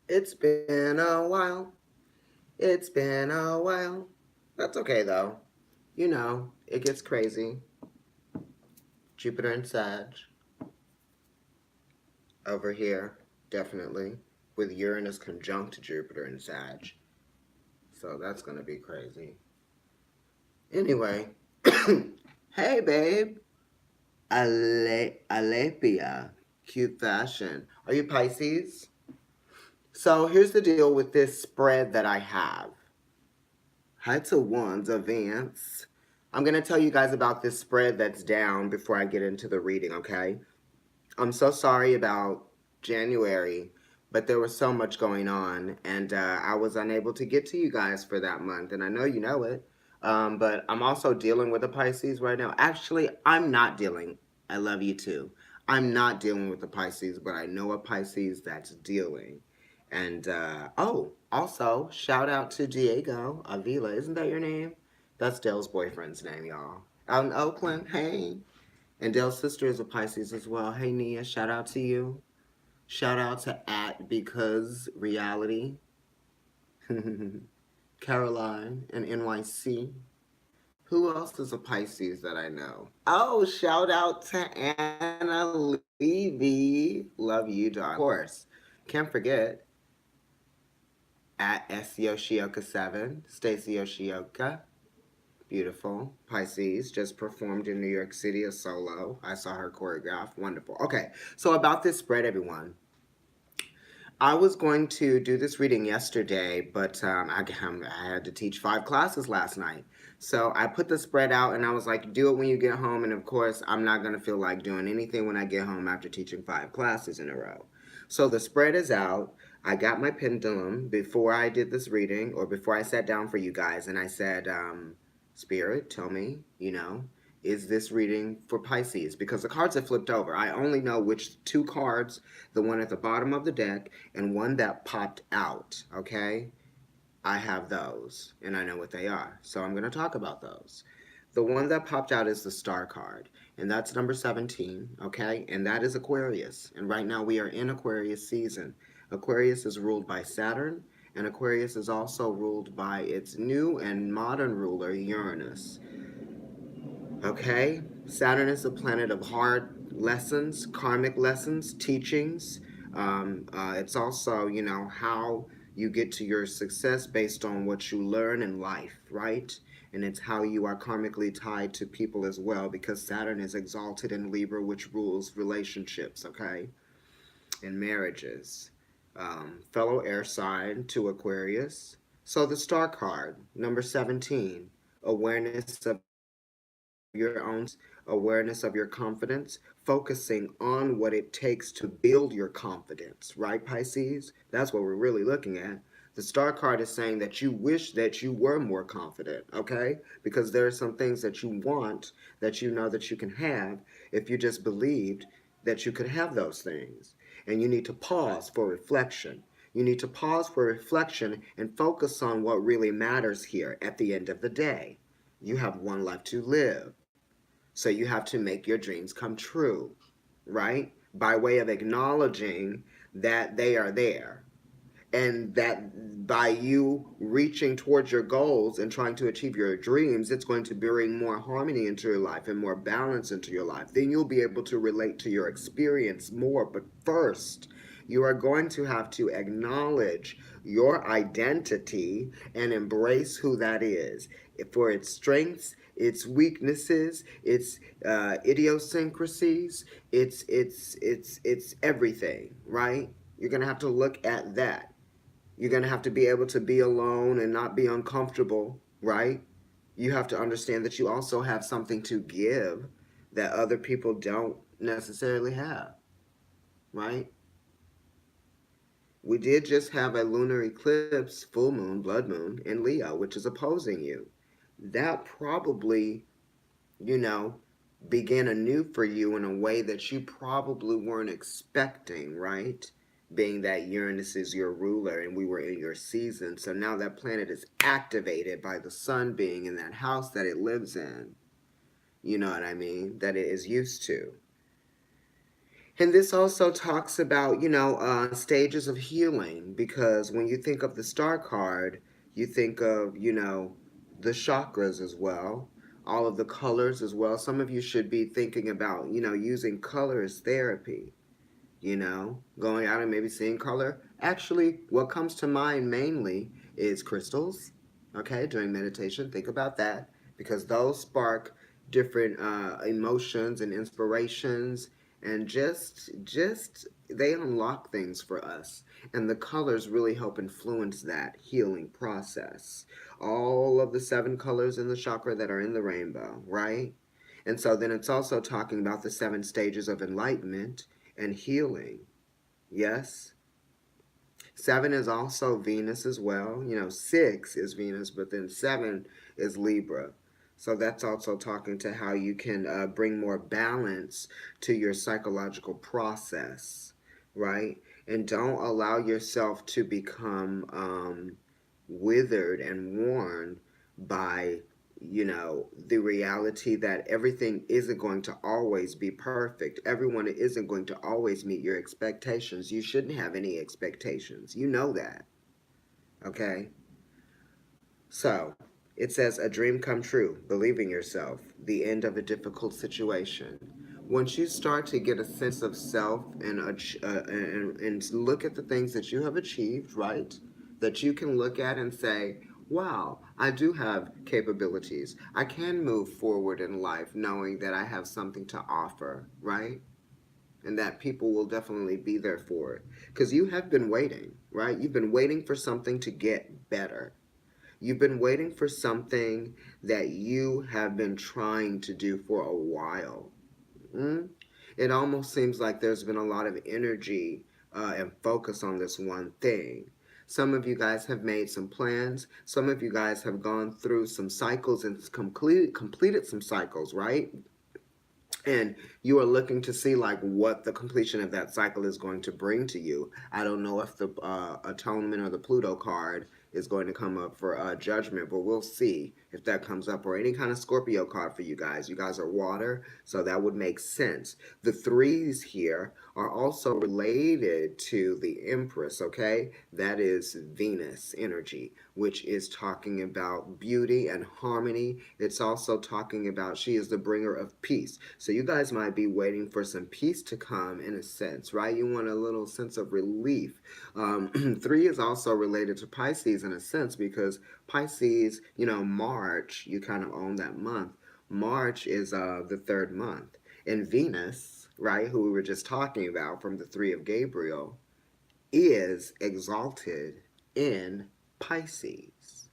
It's been a while. It's been a while. That's okay though. You know, it gets crazy. Jupiter and Sag over here, definitely. With Uranus conjunct Jupiter and Sag. So that's gonna be crazy. Anyway. Hey babe. Alepia. Cute fashion. Are you Pisces? So here's the deal with this spread that I have. Hi to Wands of Vance. I'm going to tell you guys about this spread that's down before I get into the reading, okay? I'm so sorry about January, but there was so much going on, and I was unable to get to you guys for that month, and I know you know it. But I'm also dealing with the Pisces right now. Actually, I'm not dealing. I love you too. I'm not dealing with the Pisces, but I know a Pisces that's dealing. And oh, also shout out to Diego Avila. Isn't that your name? That's Dale's boyfriend's name, y'all. Out in Oakland. Hey. And Dale's sister is a Pisces as well. Hey Nia, shout out to you. Shout out to at because reality. Caroline and NYC. Who else is a Pisces that I know? Oh, shout out to Anna Levy. Love you, darling. Of course. Can't forget at S Yoshioka 7, Stacy Yoshioka. Beautiful. Pisces just performed in New York City a solo. I saw her choreograph. Wonderful. Okay, so about this spread, everyone. I was going to do this reading yesterday, but I had to teach 5 classes last night. So I put the spread out and I was like, do it when you get home. And of course, I'm not going to feel like doing anything when I get home after teaching 5 classes in a row. So the spread is out. I got my pendulum before I did this reading or before I sat down for you guys. And I said, Spirit, tell me, is this reading for Pisces? Because the cards are flipped over. I only know which 2 cards, the one at the bottom of the deck and one that popped out, okay? I have those and I know what they are. So I'm going to talk about those. The one that popped out is the star card, and that's number 17, okay? And that is Aquarius. And right now we are in Aquarius season. Aquarius is ruled by Saturn, and Aquarius is also ruled by its new and modern ruler, Uranus. Okay? Saturn is a planet of hard lessons, karmic lessons, teachings. It's also, how you get to your success based on what you learn in life, right? And it's how you are karmically tied to people as well because Saturn is exalted in Libra, which rules relationships, okay? And marriages. Fellow air sign to Aquarius. So the star card, number 17, awareness of your own, awareness of your confidence, focusing on what it takes to build your confidence, right, Pisces? That's what we're really looking at. The star card is saying that you wish that you were more confident, okay? Because there are some things that you want that you know that you can have if you just believed that you could have those things. And you need to pause for reflection. You need to pause for reflection and focus on what really matters here at the end of the day. You have one life to live. So you have to make your dreams come true, right? By way of acknowledging that they are there. And that by you reaching towards your goals and trying to achieve your dreams, it's going to bring more harmony into your life and more balance into your life. Then you'll be able to relate to your experience more. But first, you are going to have to acknowledge your identity and embrace who that is for its strengths, its weaknesses, its idiosyncrasies, its everything, right? You're going to have to look at that. You're going to have to be able to be alone and not be uncomfortable, right? You have to understand that you also have something to give that other people don't necessarily have, right? We did just have a lunar eclipse, full moon, blood moon in Leo, which is opposing you. That probably, you know, began anew for you in a way that you probably weren't expecting, right? Being that Uranus is your ruler and we were in your season. So now that planet is activated by the sun being in that house that it lives in. You know what I mean? That it is used to. And this also talks about, stages of healing, because when you think of the star card, you think of, the chakras as well, all of the colors as well. Some of you should be thinking about, using color as therapy, going out and maybe seeing color. Actually, what comes to mind mainly is crystals. Okay, during meditation, think about that, because those spark different emotions and inspirations, and just they unlock things for us. And the colors really help influence that healing process. All of the 7 colors in the chakra that are in the rainbow, right? And so then it's also talking about the 7 stages of enlightenment and healing. Yes. 7 is also Venus as well. 6 is Venus, but then 7 is Libra. So that's also talking to how you can bring more balance to your psychological process, right? And don't allow yourself to become withered and worn by the reality that everything isn't going to always be perfect. Everyone isn't going to always meet your expectations. You shouldn't have any expectations. You know that. Okay? So, it says a dream come true, believe in yourself, the end of a difficult situation. Once you start to get a sense of self and look at the things that you have achieved, right? That you can look at and say, wow, I do have capabilities. I can move forward in life knowing that I have something to offer, right? And that people will definitely be there for it. Because you have been waiting, right? You've been waiting for something to get better. You've been waiting for something that you have been trying to do for a while. Mm? It almost seems like there's been a lot of energy and focus on this one thing. Some of you guys have made some plans. Some of you guys have gone through some cycles and completed some cycles, right? And you are looking to see like what the completion of that cycle is going to bring to you. I don't know if the atonement or the Pluto card is going to come up for judgment, but we'll see if that comes up, or any kind of Scorpio card for you guys. You guys are water, so that would make sense. The threes here are also related to the Empress, okay? That is Venus energy, which is talking about beauty and harmony. It's also talking about she is the bringer of peace. So you guys might be waiting for some peace to come, in a sense, right? You want a little sense of relief. 3 is also related to Pisces in a sense, because Pisces, March, you kind of own that month. March is the 3rd month. And Venus, right, who we were just talking about from the 3 of Gabriel, is exalted in Pisces,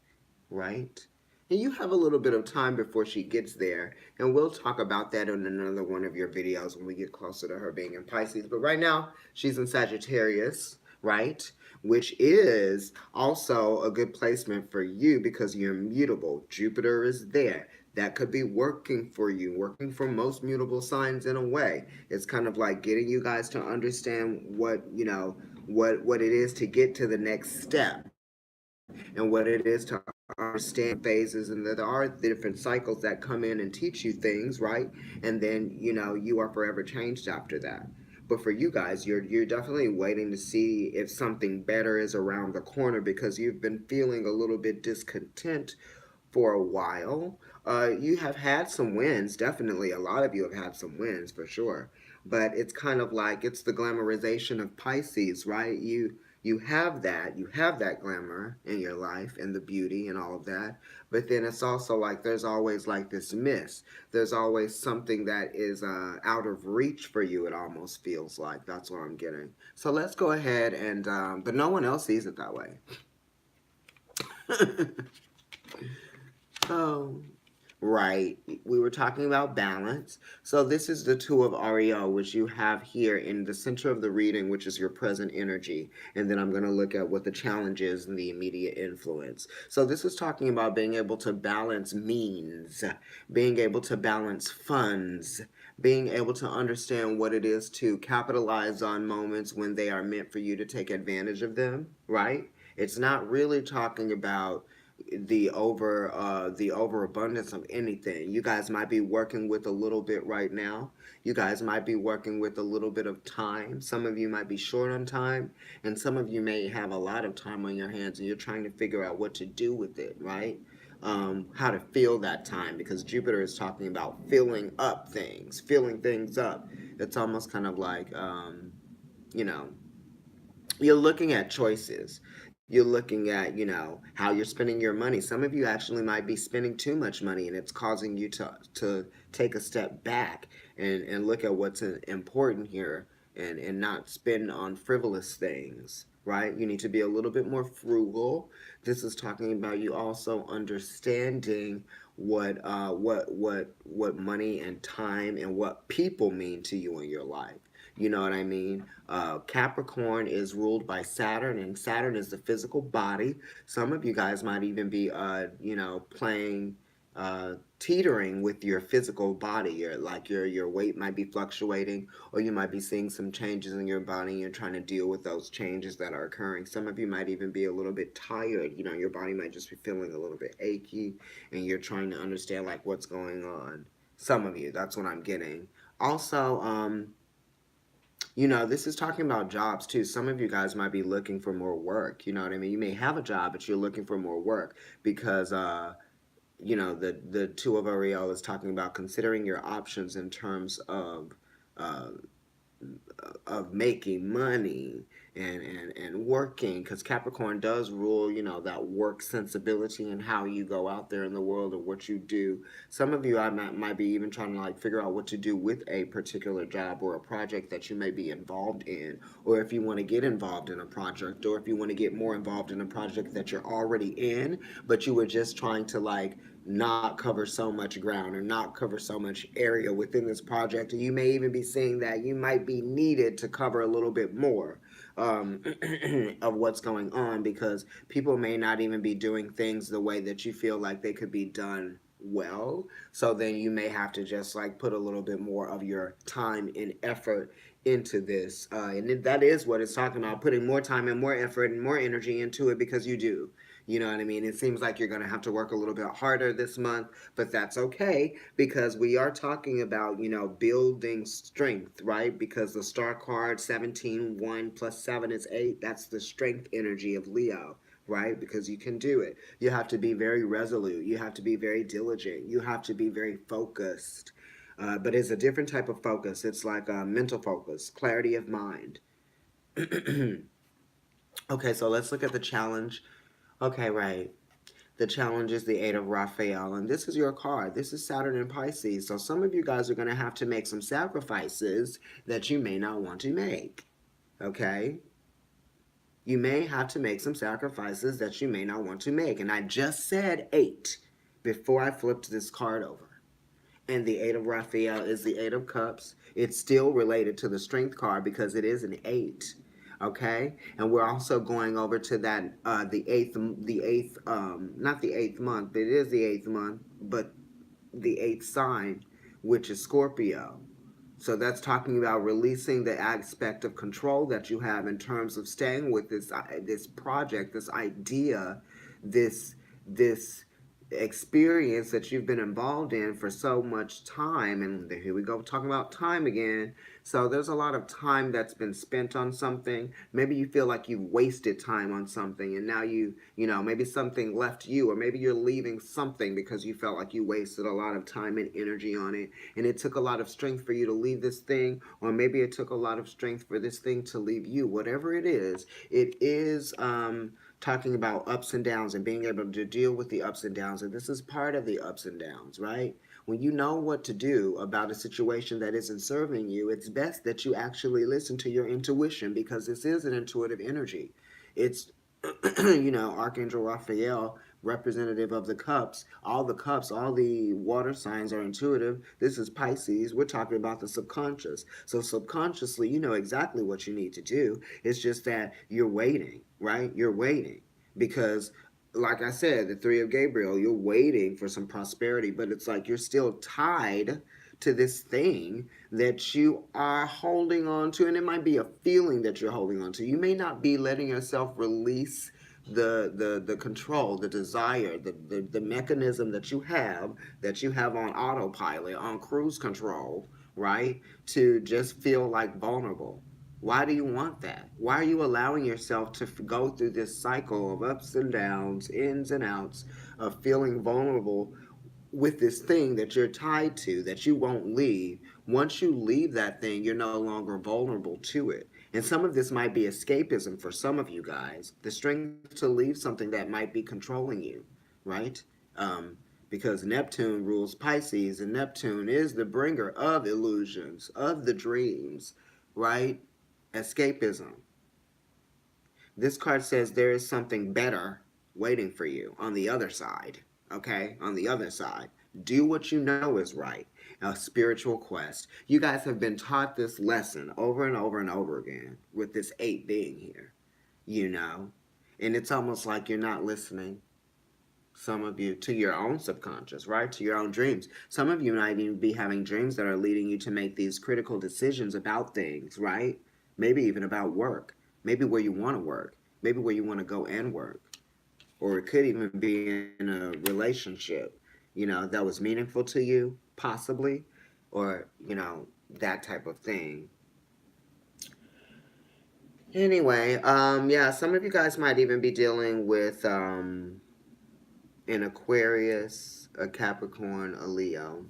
right? And you have a little bit of time before she gets there, and we'll talk about that in another one of your videos when we get closer to her being in Pisces. But right now, she's in Sagittarius, right? Which is also a good placement for you because you're mutable. Jupiter is there. That could be working for you, working for most mutable signs in a way. It's kind of like getting you guys to understand what it is to get to the next step, and what it is to understand phases, and that there are different cycles that come in and teach you things, right? And then you are forever changed after that. But for you guys, you're definitely waiting to see if something better is around the corner, because you've been feeling a little bit discontent for a while. You have had some wins, definitely. A lot of you have had some wins for sure. But it's kind of like it's the glamorization of Pisces, right? You have that glamour in your life and the beauty and all of that. But then it's also like there's always like this miss. There's always something that is out of reach for you. It almost feels like that's what I'm getting. So let's go ahead and but no one else sees it that way. Oh, right. We were talking about balance. So this is the Two of Ariel, which you have here in the center of the reading, which is your present energy. And then I'm going to look at what the challenge is and the immediate influence. So this is talking about being able to balance means, being able to balance funds, being able to understand what it is to capitalize on moments when they are meant for you to take advantage of them, right? It's not really talking about the overabundance of anything. You guys might be working with a little bit right now. You guys might be working with a little bit of time. Some of you might be short on time, and some of you may have a lot of time on your hands, and you're trying to figure out what to do with it, right? How to fill that time, because Jupiter is talking about filling up things, filling things up. It's almost kind of like, you know, you're looking at choices. You're looking at, how you're spending your money. Some of you actually might be spending too much money, and it's causing you to take a step back and look at what's important here, and not spend on frivolous things, right? You need to be a little bit more frugal. This is talking about you also understanding what money and time and what people mean to you in your life. You know what I mean? Capricorn is ruled by Saturn, and Saturn is the physical body. Some of you guys might even be, playing, teetering with your physical body. Your weight might be fluctuating, or you might be seeing some changes in your body. And you're trying to deal with those changes that are occurring. Some of you might even be a little bit tired. Your body might just be feeling a little bit achy, and you're trying to understand like what's going on. Some of you, that's what I'm getting. Also, this is talking about jobs too. Some of you guys might be looking for more work. You know what I mean? You may have a job, but you're looking for more work because, the two of Ariel is talking about considering your options in terms uh, of making money and working, because Capricorn does rule, that work sensibility and how you go out there in the world and what you do. Some of you might be even trying to like figure out what to do with a particular job or a project that you may be involved in, or if you want to get involved in a project, or if you want to get more involved in a project that you're already in, but you were just trying to like not cover so much ground or not cover so much area within this project. And you may even be seeing that you might be needed to cover a little bit more of what's going on, because people may not even be doing things the way that you feel like they could be done well. So then you may have to just like put a little bit more of your time and effort into this. And that is what it's talking about, putting more time and more effort and more energy into it, because you do. You know what I mean? It seems like you're going to have to work a little bit harder this month, but that's okay, because we are talking about, building strength, right? Because the star card 17, 1 plus 7 is 8. That's the strength energy of Leo, right? Because you can do it. You have to be very resolute. You have to be very diligent. You have to be very focused. But it's a different type of focus. It's like a mental focus, clarity of mind. Okay, so let's look at the challenge. Okay, right. The challenge is the Eight of Raphael, and this is your card. This is Saturn in Pisces. So some of you guys are going to have to make some sacrifices that you may not want to make. Okay? You may have to make some sacrifices that you may not want to make. And I just said 8 before I flipped this card over. And the Eight of Raphael is the Eight of Cups. It's still related to the Strength card because it is an 8. Okay, and we're also going over to that not the eighth month, but it is the eighth month, but the eighth sign, which is Scorpio. So that's talking about releasing the aspect of control that you have in terms of staying with this project, this idea, this experience that you've been involved in for so much time. And here we go talking about time again. So there's a lot of time that's been spent on something. Maybe you feel like you've wasted time on something, and now maybe something left you, or maybe you're leaving something because you felt like you wasted a lot of time and energy on it, and it took a lot of strength for you to leave this thing, or maybe it took a lot of strength for this thing to leave you. Whatever it is talking about ups and downs and being able to deal with the ups and downs. And this is part of the ups and downs, right? When you know what to do about a situation that isn't serving you, it's best that you actually listen to your intuition, because this is an intuitive energy. It's, Archangel Raphael, representative of the cups, all the water signs are intuitive. This is Pisces. We're talking about the subconscious. So subconsciously, you know exactly what you need to do. It's just that you're waiting, right? You're waiting because, like I said, the Three of Gabriel, you're waiting for some prosperity, but it's like you're still tied to this thing that you are holding on to, and it might be a feeling that you're holding on to. You may not be letting yourself release the control, the desire, the mechanism that you have on autopilot, on cruise control, right? To just feel like vulnerable. Why do you want that? Why are you allowing yourself to go through this cycle of ups and downs, ins and outs, of feeling vulnerable with this thing that you're tied to that you won't leave? Once you leave that thing, you're no longer vulnerable to it. And some of this might be escapism for some of you guys, the strength to leave something that might be controlling you, right? Um, because Neptune rules Pisces, and Neptune is the bringer of illusions, of the dreams, right? Escapism. This card says there is something better waiting for you on the other side. Okay? On the other side. Do what you know is right. A spiritual quest. You guys have been taught this lesson over and over and over again with this 8 being here. You know? And it's almost like you're not listening, some of you, to your own subconscious, right? To your own dreams. Some of you might even be having dreams that are leading you to make these critical decisions about things, right? Maybe even about work. Maybe where you want to work. Maybe where you want to go and work. Or it could even be in a relationship, that was meaningful to you, possibly. Or, that type of thing. Anyway, yeah, some of you guys might even be dealing with an Aquarius, a Capricorn, a Leo.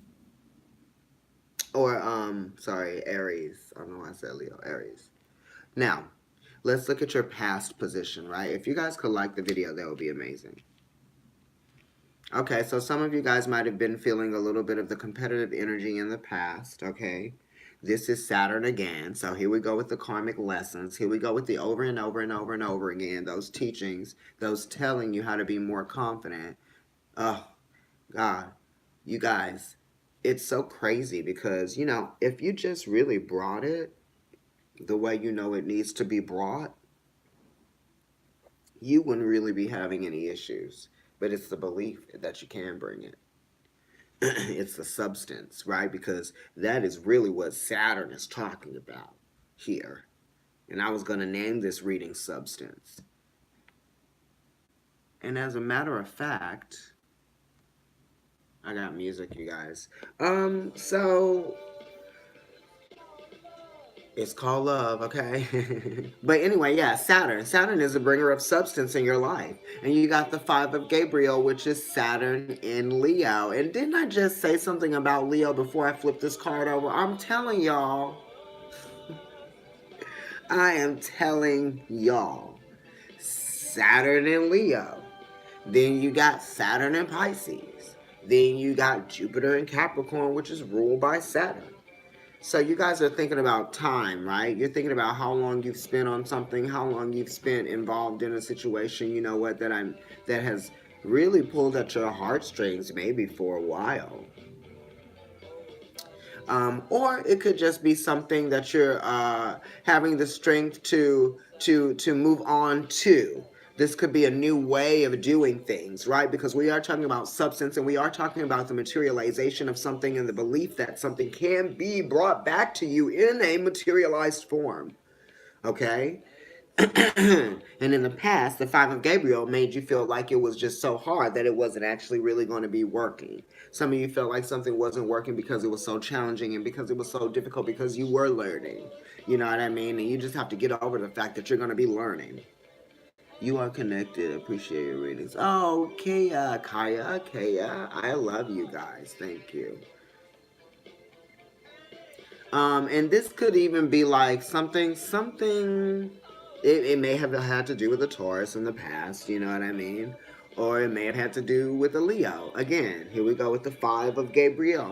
Or, sorry, Aries. I don't know why I said Leo. Aries. Now, let's look at your past position, right? If you guys could like the video, that would be amazing. Okay, so some of you guys might have been feeling a little bit of the competitive energy in the past, okay? This is Saturn again. So here we go with the karmic lessons. Here we go with the over and over and over and over again, those teachings, those telling you how to be more confident. Oh, God, you guys, it's so crazy because, if you just really brought it the way you know it needs to be brought, you wouldn't really be having any issues. But it's the belief that you can bring it. It's the substance, right? Because that is really what Saturn is talking about here. And I was going to name this reading Substance. And as a matter of fact, I got music, you guys. So it's called love, okay? But anyway, yeah, Saturn. Saturn is the bringer of substance in your life. And you got the 5 of Gabriel, which is Saturn in Leo. And didn't I just say something about Leo before I flipped this card over? I'm telling y'all. I am telling y'all. Saturn in Leo. Then you got Saturn in Pisces. Then you got Jupiter in Capricorn, which is ruled by Saturn. So you guys are thinking about time, right? You're thinking about how long you've spent on something, how long you've spent involved in a situation, that has really pulled at your heartstrings maybe for a while. Or it could just be something that you're having the strength to move on to. This could be a new way of doing things, right? Because we are talking about substance and we are talking about the materialization of something and the belief that something can be brought back to you in a materialized form. Okay? And in the past, the 5 of Gabriel made you feel like it was just so hard that it wasn't actually really going to be working. Some of you felt like something wasn't working because it was so challenging and because it was so difficult because you were learning. You know what I mean? And you just have to get over the fact that you're going to be learning. You are connected. Appreciate your readings. Oh, Kaya, I love you guys. Thank you. And this could even be like something. It may have had to do with a Taurus in the past. You know what I mean? Or it may have had to do with a Leo. Again, here we go with the 5 of Gabriel.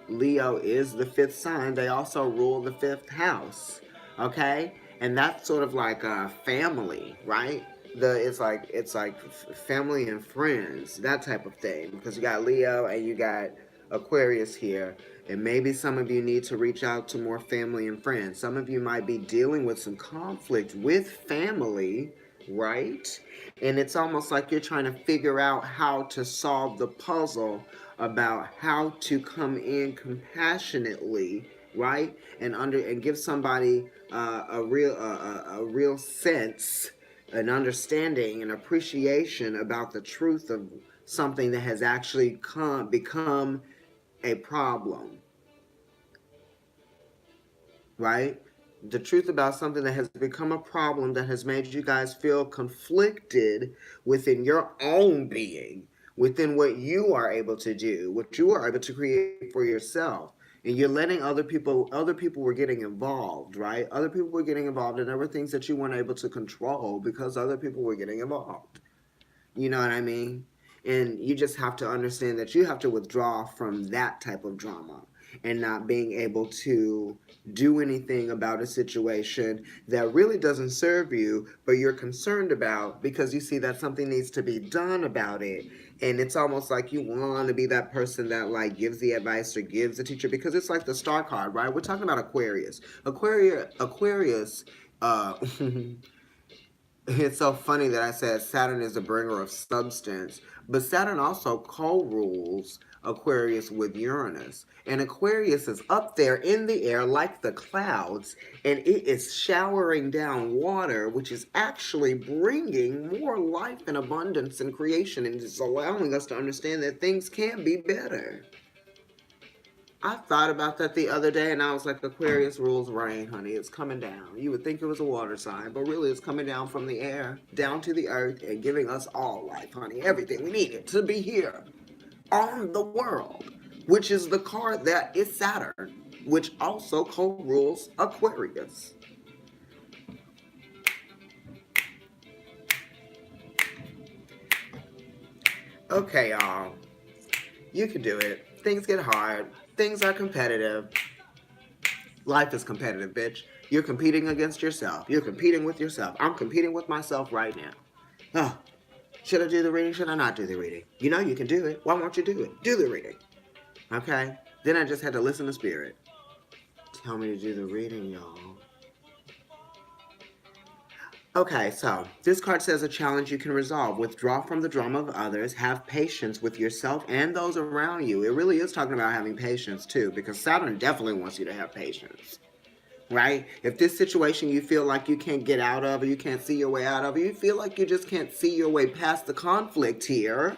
Leo is the 5th sign. They also rule the 5th house. Okay, and that's sort of like a family, right? It's like family and friends, that type of thing. Because you got Leo and you got Aquarius here. And maybe some of you need to reach out to more family and friends. Some of you might be dealing with some conflict with family, right? And it's almost like you're trying to figure out how to solve the puzzle about how to come in compassionately, right? And give somebody a real sense an understanding, an appreciation about the truth of something that has actually become a problem, right? The truth about something that has become a problem that has made you guys feel conflicted within your own being, within what you are able to do, what you are able to create for yourself. And you're letting other people were getting involved, right? Other people were getting involved, and there were things that you weren't able to control because other people were getting involved. You know what I mean? And you just have to understand that you have to withdraw from that type of drama and not being able to do anything about a situation that really doesn't serve you, but you're concerned about because you see that something needs to be done about it. And it's almost like you want to be that person that like gives the advice or gives the teacher, because it's like the star card, right? We're talking about Aquarius. Aquarius it's so funny that I said Saturn is the bringer of substance, but Saturn also co-rules Aquarius with Uranus. And Aquarius is up there in the air like the clouds, and it is showering down water, which is actually bringing more life and abundance and creation, and it's allowing us to understand that things can be better. I thought about that the other day, and I was like, Aquarius rules rain, honey. It's coming down. You would think it was a water sign, but really it's coming down from the air, down to the earth, and giving us all life, honey. Everything we needed to be here on the world, which is the card that is Saturn, which also co-rules Aquarius. Okay, y'all. You can do it. Things get hard. Things are competitive. Life is competitive, bitch. You're competing against yourself. You're competing with yourself. I'm competing with myself right now. Oh, should I do the reading? Should I not do the reading? You know you can do it. Why won't you do it? Do the reading. Okay? Then I just had to listen to Spirit. Tell me to do the reading, y'all. Okay, so this card says a challenge you can resolve. Withdraw from the drama of others. Have patience with yourself and those around you. It really is talking about having patience too, because Saturn definitely wants you to have patience. Right? If this situation you feel like you can't get out of, or you can't see your way out of, or you feel like you just can't see your way past the conflict here,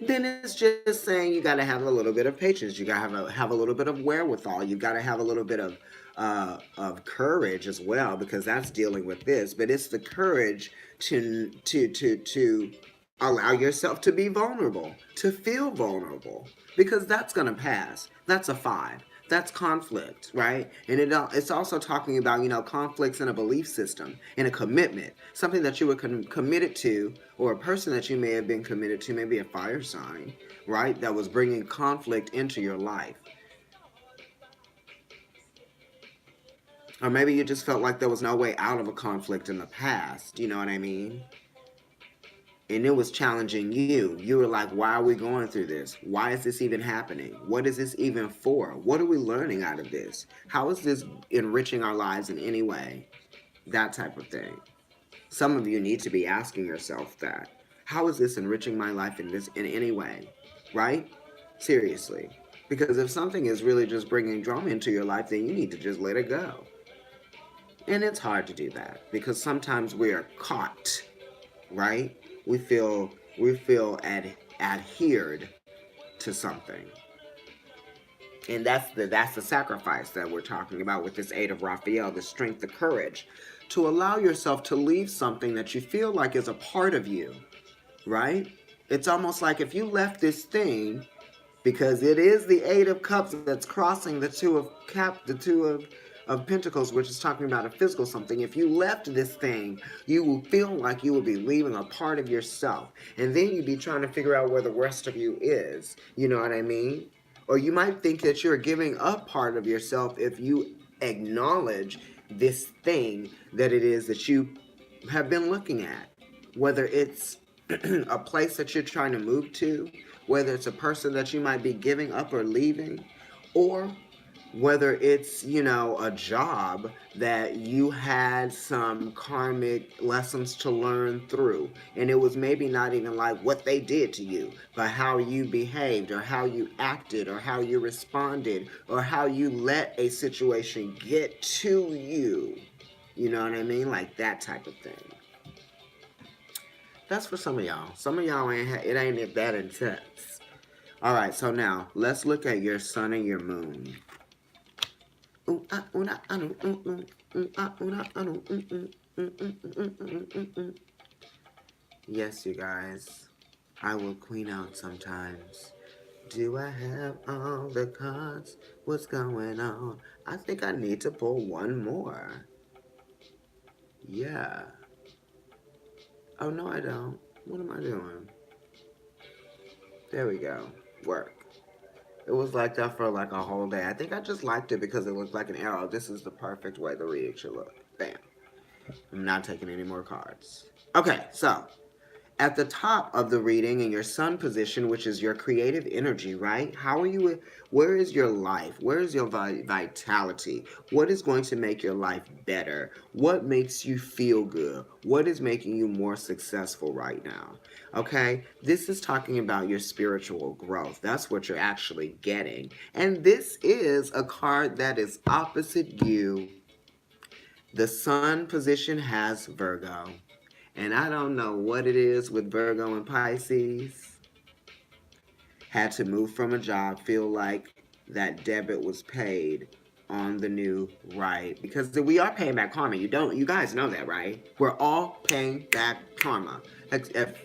then it's just saying you got to have a little bit of patience. You got to have a little bit of wherewithal. You got to have a little bit of courage as well, because that's dealing with this. But it's the courage to allow yourself to be vulnerable, to feel vulnerable, because that's going to pass. That's a 5. That's conflict, right? And it's also talking about, conflicts in a belief system, in a commitment, something that you were committed to, or a person that you may have been committed to, maybe a fire sign, right? That was bringing conflict into your life. Or maybe you just felt like there was no way out of a conflict in the past, you know what I mean? And it was challenging you. You were like, why are we going through this? Why is this even happening? What is this even for? What are we learning out of this? How is this enriching our lives in any way? That type of thing. Some of you need to be asking yourself that. How is this enriching my life in any way? Right? Seriously. Because if something is really just bringing drama into your life, then you need to just let it go. And it's hard to do that because sometimes we are caught, right? We feel adhered to something, and that's the sacrifice that we're talking about with this 8 of Raphael, the strength, the courage, to allow yourself to leave something that you feel like is a part of you, right? It's almost like if you left this thing, because it is the 8 of Cups that's crossing the two of Pentacles, which is talking about a physical something. If you left this thing, you will feel like you will be leaving a part of yourself, and then you'd be trying to figure out where the rest of you is. You know what I mean? Or you might think that you're giving up part of yourself if you acknowledge this thing that it is that you have been looking at, whether it's a place that you're trying to move to, whether it's a person that you might be giving up or leaving, or whether it's, a job that you had some karmic lessons to learn through. And it was maybe not even like what they did to you, but how you behaved, or how you acted, or how you responded, or how you let a situation get to you. You know what I mean? Like that type of thing. That's for some of y'all. Some of y'all it ain't that intense. All right, so now let's look at your sun and your moon. Yes, you guys, I will queen out sometimes. Do I have all the cards? What's going on? I think I need to pull one more. Yeah. Oh, no, I don't. What am I doing? There we go. Work. It was like that for like a whole day. I think I just liked it because it looked like an arrow. This is the perfect way the reading should look. Bam. I'm not taking any more cards. Okay, so at the top of the reading in your sun position, which is your creative energy, right? How are you? Where is your life? Where is your vitality? What is going to make your life better? What makes you feel good? What is making you more successful right now? Okay, this is talking about your spiritual growth. That's what you're actually getting. And this is a card that is opposite you. The sun position has Virgo. And I don't know what it is with Virgo and Pisces. Had to move from a job, feel like that debit was paid on the new right. Because we are paying back karma. You guys know that, right? We're all paying back karma.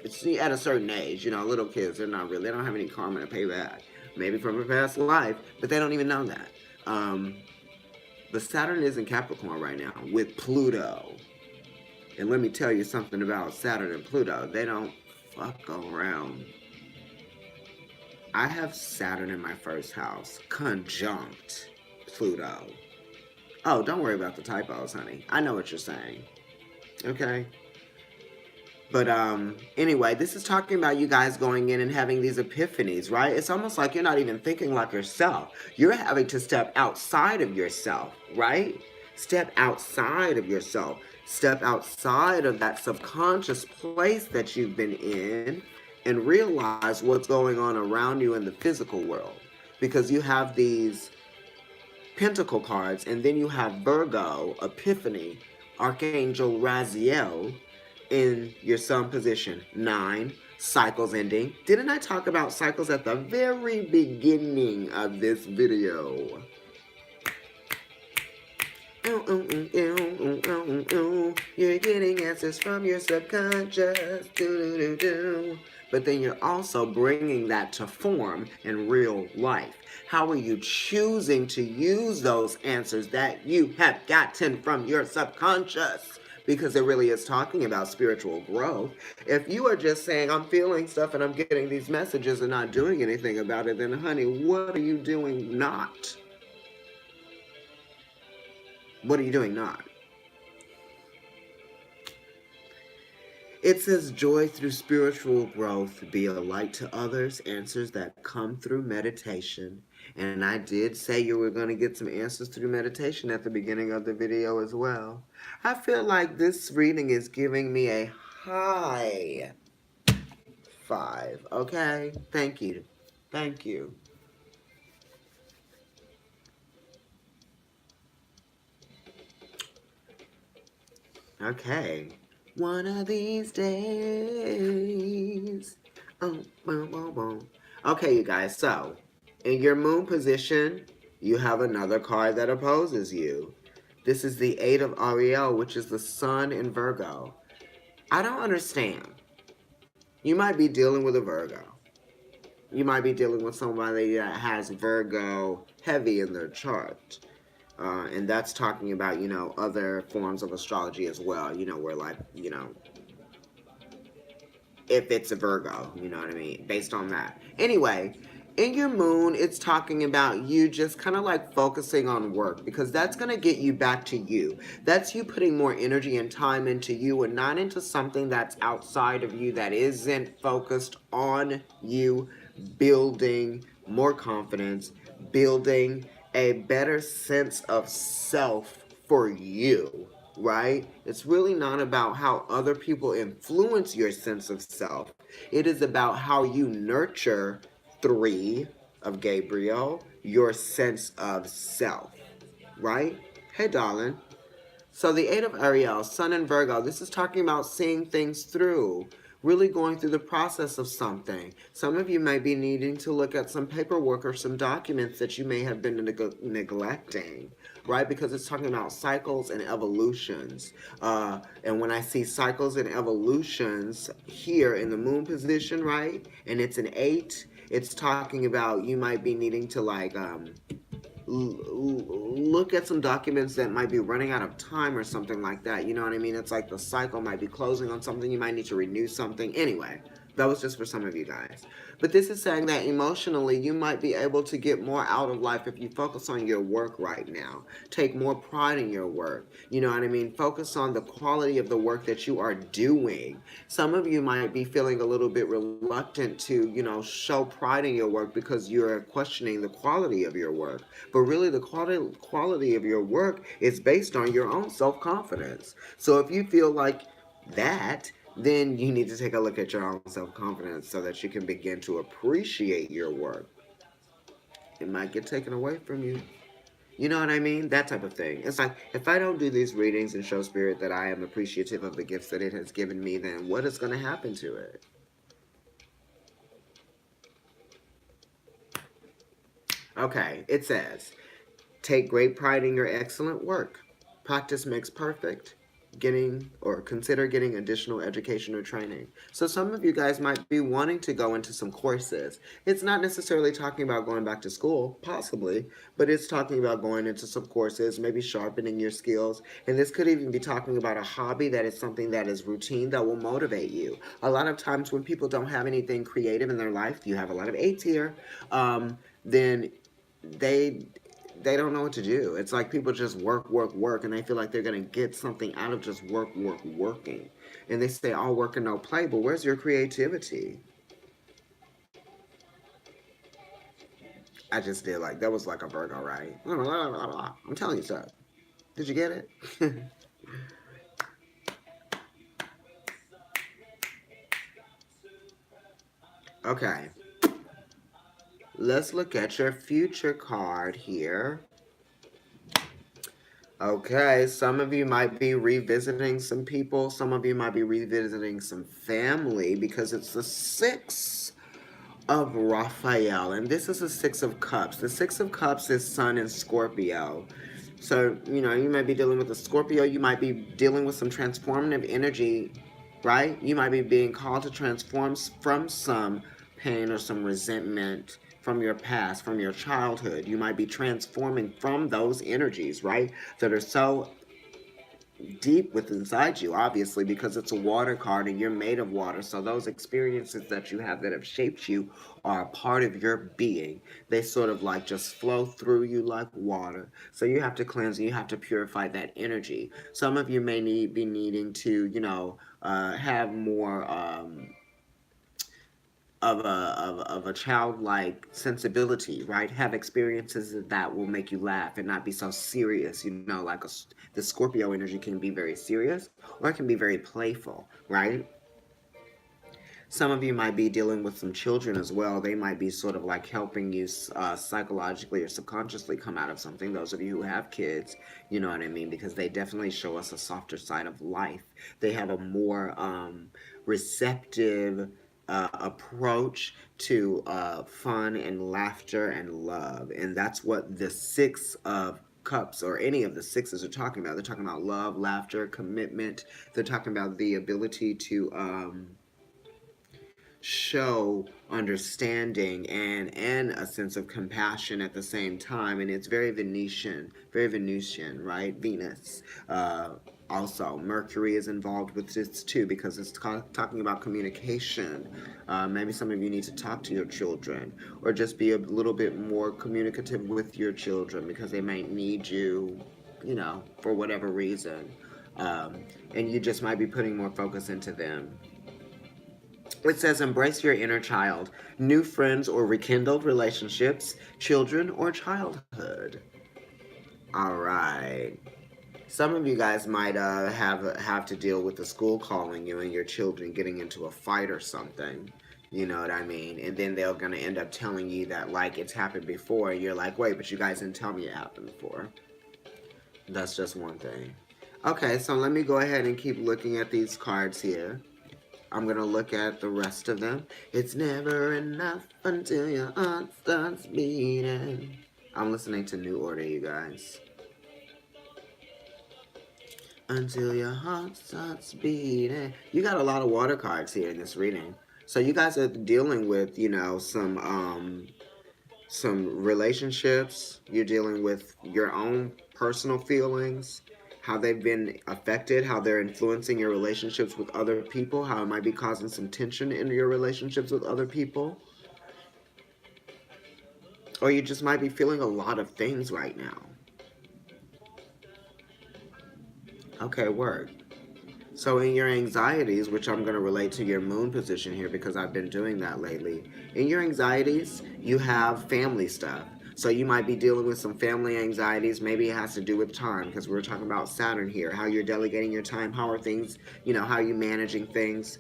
See, at a certain age, little kids, they don't have any karma to pay back. Maybe from a past life, but they don't even know that. But Saturn is in Capricorn right now with Pluto. And let me tell you something about Saturn and Pluto. They don't fuck around. I have Saturn in my first house, conjunct Pluto. Oh, don't worry about the typos, honey. I know what you're saying. Okay? But anyway, this is talking about you guys going in and having these epiphanies, right? It's almost like you're not even thinking like yourself. You're having to step outside of yourself, right? Step outside of yourself. Step outside of that subconscious place that you've been in and realize what's going on around you in the physical world. Because you have these Pentacle cards, and then you have Virgo, Epiphany, Archangel Raziel in your sun position. 9, cycles ending. Didn't I talk about cycles at the very beginning of this video? You're getting answers from your subconscious. But then you're also bringing that to form in real life. How are you choosing to use those answers that you have gotten from your subconscious? Because it really is talking about spiritual growth. If you are just saying, I'm feeling stuff and I'm getting these messages and not doing anything about it, then honey, what are you doing not? What are you doing not? It says joy through spiritual growth, be a light to others, answers that come through meditation. And I did say you were going to get some answers through meditation at the beginning of the video as well. I feel like this reading is giving me a high 5. Okay? Thank you. Thank you. Okay. One of these days. Oh, boom, boom, boom. Okay, you guys. So, in your moon position, you have another card that opposes you. This is the 8 of Ariel, which is the sun in Virgo. I don't understand. You might be dealing with a Virgo. You might be dealing with somebody that has Virgo heavy in their chart. And that's talking about, other forms of astrology as well, where like, if it's a Virgo, you know what I mean, based on that. Anyway, in your moon, it's talking about you just kind of like focusing on work because that's going to get you back to you. That's you putting more energy and time into you and not into something that's outside of you that isn't focused on you, building more confidence, building a better sense of self for you, right? It's really not about how other people influence your sense of self. It is about how you nurture 3 of Gabriel, your sense of self, right? Hey, darling. So the 8 of Ariel, Sun in Virgo, this is talking about seeing things through, really going through the process of something. Some of you might be needing to look at some paperwork or some documents that you may have been neglecting, right? Because it's talking about cycles and evolutions. And when I see cycles and evolutions here in the moon position, right? And it's an 8, it's talking about you might be needing to like look at some documents that might be running out of time or something like that. You know what I mean? It's like the cycle might be closing on something. You might need to renew something. Anyway, that was just for some of you guys. But this is saying that emotionally, you might be able to get more out of life if you focus on your work right now. Take more pride in your work. You know what I mean? Focus on the quality of the work that you are doing. Some of you might be feeling a little bit reluctant to, show pride in your work because you're questioning the quality of your work. But really, the quality of your work is based on your own self-confidence. So if you feel like that, then you need to take a look at your own self-confidence so that you can begin to appreciate your work. It might get taken away from you. You know what I mean? That type of thing. It's like, if I don't do these readings and show spirit that I am appreciative of the gifts that it has given me, then what is going to happen to it? Okay, it says, take great pride in your excellent work. Practice makes perfect. Consider getting additional education or training. So some of you guys might be wanting to go into some courses. It's not necessarily talking about going back to school, possibly, but it's talking about going into some courses, maybe sharpening your skills. And this could even be talking about a hobby that is something that is routine that will motivate you. A lot of times when people don't have anything creative in their life, you have a lot of 8s here, then they don't know what to do. It's like people just work, work, work, and they feel like they're gonna get something out of just work, work, working. And they say all work and no play, but where's your creativity? I just did like that was like a Virgo, right? I'm telling you stuff. Did you get it? Okay. Let's look at your future card here. Okay, some of you might be revisiting some people. Some of you might be revisiting some family because it's the 6 of Raphael, and this is the 6 of Cups. The 6 of Cups is Sun in Scorpio. So, you might be dealing with a Scorpio. You might be dealing with some transformative energy, right? You might be being called to transform from some pain or some resentment from your past, from your childhood. You might be transforming from those energies, right? That are so deep within inside you, obviously, because it's a water card and you're made of water. So those experiences that you have that have shaped you are a part of your being. They sort of like just flow through you like water. So you have to cleanse and you have to purify that energy. Some of you may be needing to, have more of a childlike sensibility, right? Have experiences that will make you laugh and not be so serious. Like the Scorpio energy can be very serious or it can be very playful, right? Some of you might be dealing with some children as well. They might be sort of like helping you psychologically or subconsciously come out of something. Those of you who have kids, you know what I mean? Because they definitely show us a softer side of life. They have a more receptive approach to fun and laughter and love. And that's what the 6 of Cups or any of the 6s are talking about. They're talking about love, laughter, commitment. They're talking about the ability to show understanding and a sense of compassion at the same time, and it's very Venusian, right? Venus, also Mercury is involved with this too because it's talking about communication. Maybe some of you need to talk to your children or just be a little bit more communicative with your children because they might need you, for whatever reason, and you just might be putting more focus into them. It says embrace your inner child, new friends or rekindled relationships, children or childhood. All right. Some of you guys might have to deal with the school calling you and your children getting into a fight or something. You know what I mean? And then they're going to end up telling you that like it's happened before. And you're like, wait, but you guys didn't tell me it happened before. That's just one thing. Okay, so let me go ahead and keep looking at these cards here. I'm going to look at the rest of them. It's never enough until your heart starts beating. I'm listening to New Order, you guys. Until your heart starts beating. You got a lot of water cards here in this reading. So you guys are dealing with, some relationships. You're dealing with your own personal feelings, how they've been affected, how they're influencing your relationships with other people, how it might be causing some tension in your relationships with other people. Or you just might be feeling a lot of things right now. Okay, word. So in your anxieties, which I'm going to relate to your moon position here because I've been doing that lately. In your anxieties, you have family stuff. So you might be dealing with some family anxieties. Maybe it has to do with time because we're talking about Saturn here. How you're delegating your time. How are things, how are you managing things?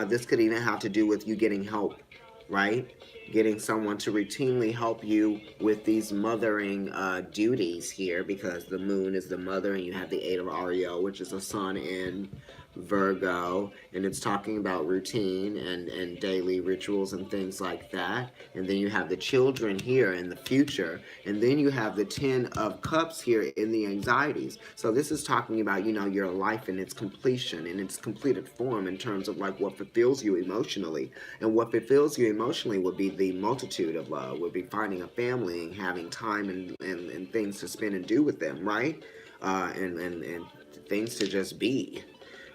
This could even have to do with you getting help, right? Getting someone to routinely help you with these mothering duties here because the moon is the mother and you have the 8 of Ariel, which is a sun in Virgo, and it's talking about routine and daily rituals and things like that. And then you have the children here in the future, and then you have the 10 of Cups here in the anxieties. So this is talking about, your life and its completion and its completed form in terms of like what fulfills you emotionally. And what fulfills you emotionally would be the multitude of love, would be finding a family and having time and things to spend and do with them, right? And things to just be.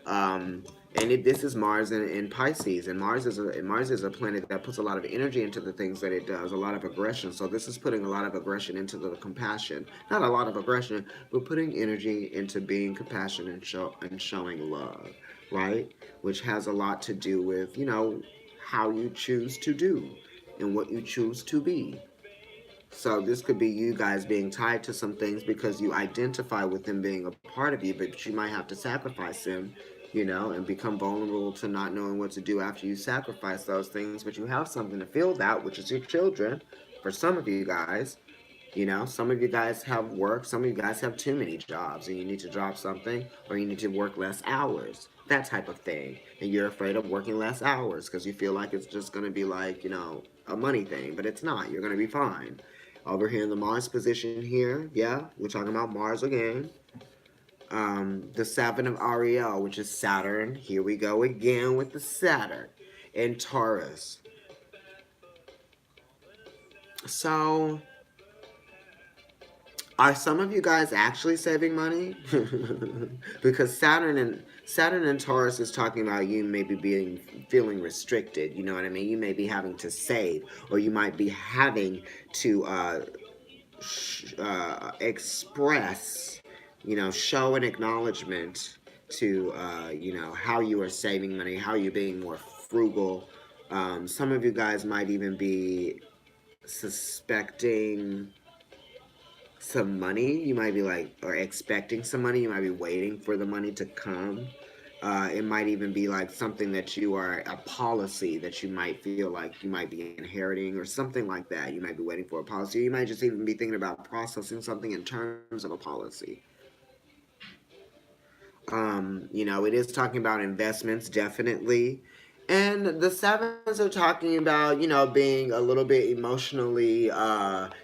Um, this is Mars in Pisces, and Mars is a planet that puts a lot of energy into the things that it does, a lot of aggression. So this is putting a lot of aggression into the compassion, not a lot of aggression, but putting energy into being compassionate and showing love, right? Which has a lot to do with how you choose to do and what you choose to be. So this could be you guys being tied to some things because you identify with them being a part of you, but you might have to sacrifice them, and become vulnerable to not knowing what to do after you sacrifice those things. But you have something to fill that, which is your children. For some of you guys, some of you guys have work, some of you guys have too many jobs, and you need to drop something, or you need to work less hours, that type of thing. And you're afraid of working less hours because you feel like it's just going to be like, a money thing, but it's not. You're going to be fine. Over here in the Mars position here, yeah, we're talking about Mars again. The 7 of Ariel, which is Saturn. Here we go again with the Saturn in Taurus. So, are some of you guys actually saving money? Because Saturn and Taurus is talking about you maybe feeling restricted. You know what I mean? You may be having to save, or you might be having to express, show an acknowledgement to, how you are saving money, how you're being more frugal. Some of you guys might even be suspecting some money. You might be like, or expecting some money. You might be waiting for the money to come. It might even be like something that you are, a policy that you might feel like you might be inheriting or something like that. You might be waiting for a policy. You might just even be thinking about processing something in terms of a policy. It is talking about investments, definitely. And the sevens are talking about, being a little bit emotionally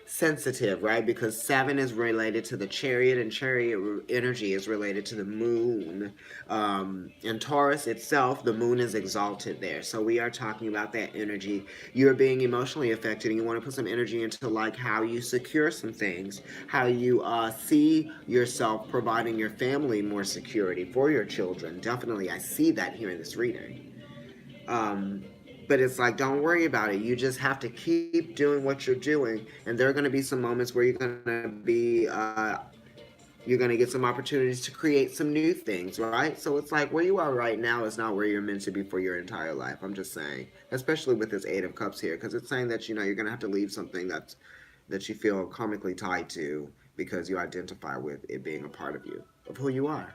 sensitive, right? Because seven is related to the chariot, and chariot energy is related to the moon. And Taurus itself, the moon is exalted there. So we are talking about that energy. You're being emotionally affected, and you want to put some energy into like how you secure some things, how you see yourself providing your family more security for your children. Definitely, I see that here in this reading. Um, but it's like, don't worry about it. You just have to keep doing what you're doing, and there are going to be some moments where you're going to get some opportunities to create some new things, right? So it's like where you are right now is not where you're meant to be for your entire life. I'm just saying, especially with this 8 of Cups here, because it's saying that you're going to have to leave something that you feel karmically tied to because you identify with it being a part of you, of who you are.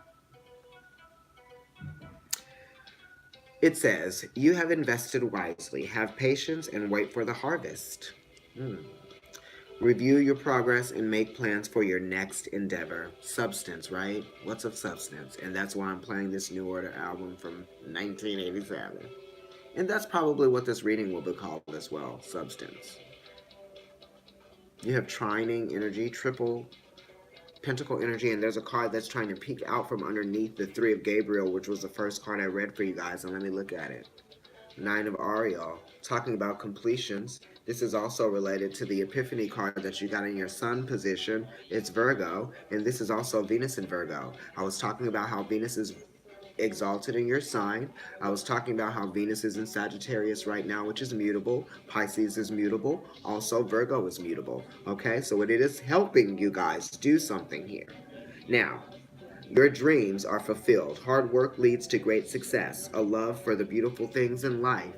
It says, you have invested wisely, have patience, and wait for the harvest. Review your progress and make plans for your next endeavor. Substance, right? What's of substance? And that's why I'm playing this New Order album from 1987. And that's probably what this reading will be called as well, substance. You have trining energy, triple pentacle energy, and there's a card that's trying to peek out from underneath the Three of Gabriel, which was the first card I read for you guys, and let me look at it. Nine of Ariel, talking about completions. This is also related to the Epiphany card that you got in your Sun position. It's Virgo, and this is also Venus in Virgo. I was talking about how Venus is exalted in your sign. I was talking about how Venus is in Sagittarius right now, which is mutable. Pisces is mutable. Also, Virgo is mutable. Okay, so it is helping you guys do something here. Now, your dreams are fulfilled. Hard work leads to great success. A love for the beautiful things in life.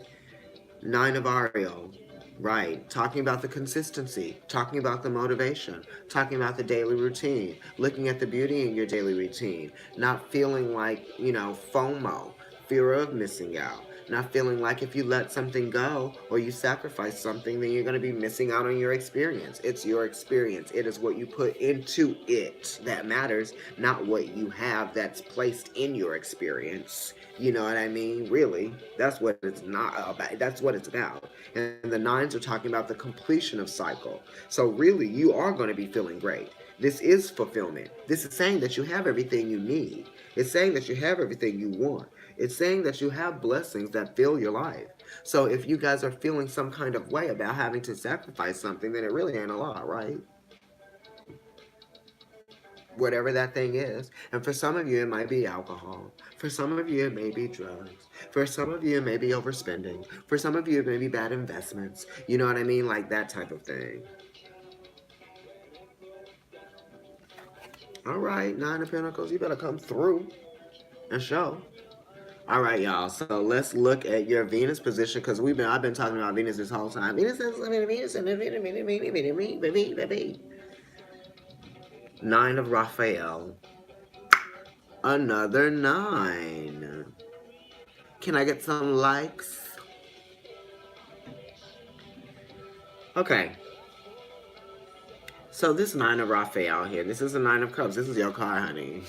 Nine of Ariel. Right. Talking about the consistency. Talking about the motivation. Talking about the daily routine. Looking at the beauty in your daily routine. Not feeling like, FOMO. Fear of missing out. Not feeling like if you let something go or you sacrifice something, then you're going to be missing out on your experience. It's your experience. It is what you put into it that matters, not what you have that's placed in your experience. You know what I mean? Really, that's what it's not about. That's what it's about. And the nines are talking about the completion of cycle. So really, you are going to be feeling great. This is fulfillment. This is saying that you have everything you need. It's saying that you have everything you want. It's saying that you have blessings that fill your life. So if you guys are feeling some kind of way about having to sacrifice something, then it really ain't a lot, right? Whatever that thing is. And for some of you, it might be alcohol. For some of you, it may be drugs. For some of you, it may be overspending. For some of you, it may be bad investments. You know what I mean? Like that type of thing. All right, Nine of Pentacles, you better come through and show. All right, y'all. So let's look at your Venus position because I've been talking about Venus this whole time. Nine of Raphael. Another nine. Can I get some likes? Okay. So this Nine of Raphael here, this is a Nine of Cups. This is your card, honey.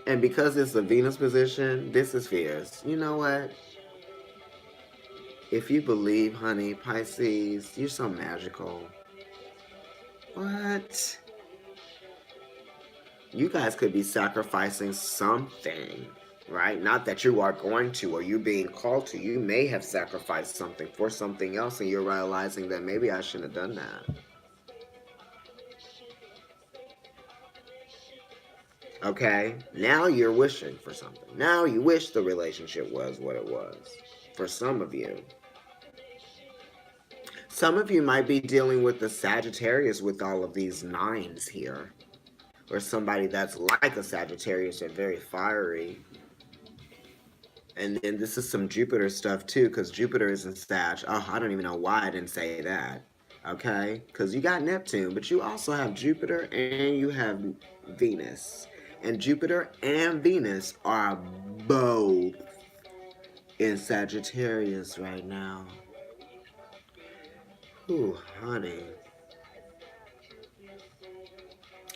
And because it's a Venus position, this is fierce. You know what? If you believe, honey, Pisces, you're so magical. What? You guys could be sacrificing something, right? Not that you are going to or you're being called to. You may have sacrificed something for something else and you're realizing that maybe I shouldn't have done that. Okay? Now you're wishing for something. Now you wish the relationship was what it was. For some of you. Some of you might be dealing with the Sagittarius with all of these nines here. Or somebody that's like a Sagittarius or very fiery. And then this is some Jupiter stuff too, because Jupiter is in Sag. Oh, I don't even know why I didn't say that. Okay? Because you got Neptune, but you also have Jupiter and you have Venus. And Jupiter and Venus are both in Sagittarius right now. Ooh, honey.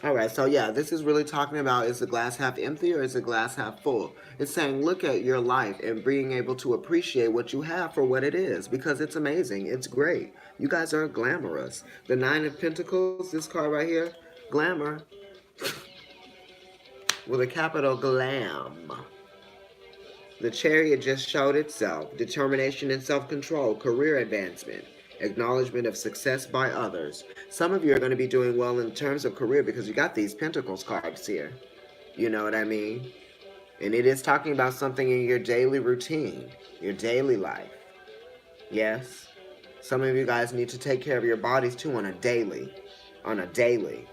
All right, so yeah, this is really talking about, is the glass half empty or is the glass half full? It's saying look at your life and being able to appreciate what you have for what it is because it's amazing. It's great. You guys are glamorous. The Nine of Pentacles, this card right here, glamour with a capital glam. The Chariot just showed itself. Determination and self-control, career advancement, acknowledgement of success by others. Some of you are going to be doing well in terms of career because you got these Pentacles cards here. You know what I mean? And it is talking about something in your daily routine, your daily life. Yes? Some of you guys need to take care of your bodies too on a daily. On a daily.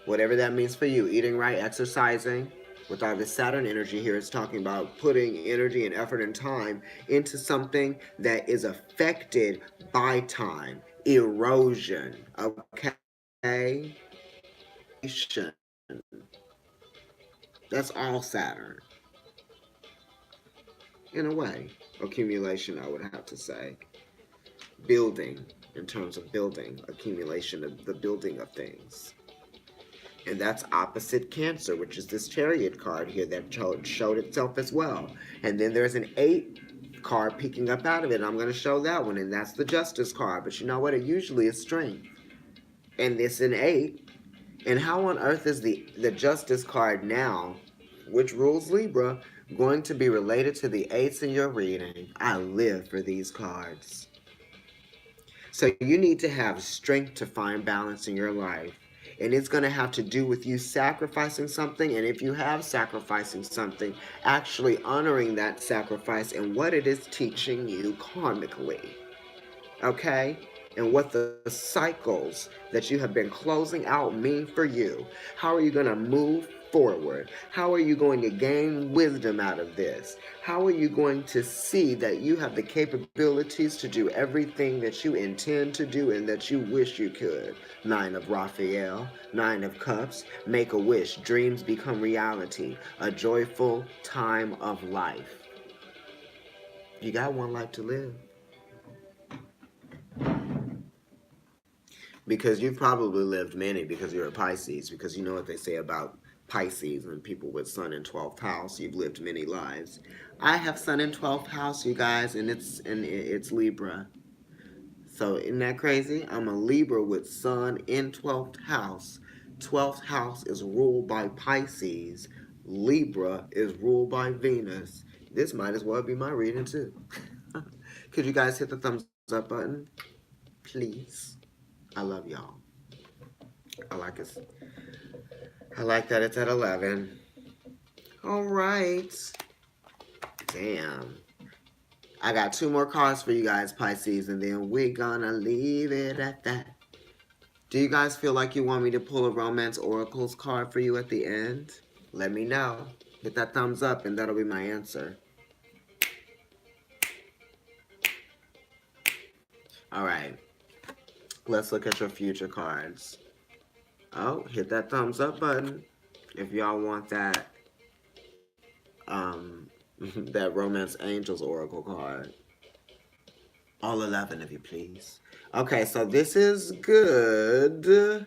Whatever that means for you. Eating right, exercising. With all this Saturn energy here, it's talking about putting energy and effort and time into something that is affected by time. Erosion. Okay? That's all Saturn. In a way. Accumulation, I would have to say. Building. in terms of building, accumulation of the building of things. And that's opposite Cancer, which is this Chariot card here that showed itself as well. And then there's an 8 card peeking up out of it. I'm going to show that one, and that's the Justice card. But you know what? It usually is Strength. And it's an 8. And how on earth is the Justice card now, which rules Libra, going to be related to the 8s in your reading? I live for these cards. So you need to have strength to find balance in your life. And it's going to have to do with you sacrificing something. And if you have sacrificing something, actually honoring that sacrifice and what it is teaching you karmically. Okay? And what the cycles that you have been closing out mean for you. How are you going to move forward? How are you going to gain wisdom out of this? How are you going to see that you have the capabilities to do everything that you intend to do and that you wish you could? 9 of Raphael, 9 of Cups, make a wish, dreams become reality, a joyful time of life. You got one life to live. Because you've probably lived many because you're a Pisces, because you know what they say about Pisces and people with Sun in 12th house. You've lived many lives. I have Sun in 12th house, you guys, and it's Libra. So isn't that crazy? I'm a Libra with Sun in 12th house. 12th house is ruled by Pisces. Libra is ruled by Venus. This might as well be my reading too. Could you guys hit the thumbs up button? Please. I love y'all. I like it. I like that it's at 11. All right. Damn. I got 2 more cards for you guys, Pisces, and then we're gonna leave it at that. Do you guys feel like you want me to pull a Romance Oracles card for you at the end? Let me know. Hit that thumbs up and that'll be my answer. All right. Let's look at your future cards. Oh, hit that thumbs up button if y'all want that that Romance Angels Oracle card. All 11 of you, please. Okay, so this is good,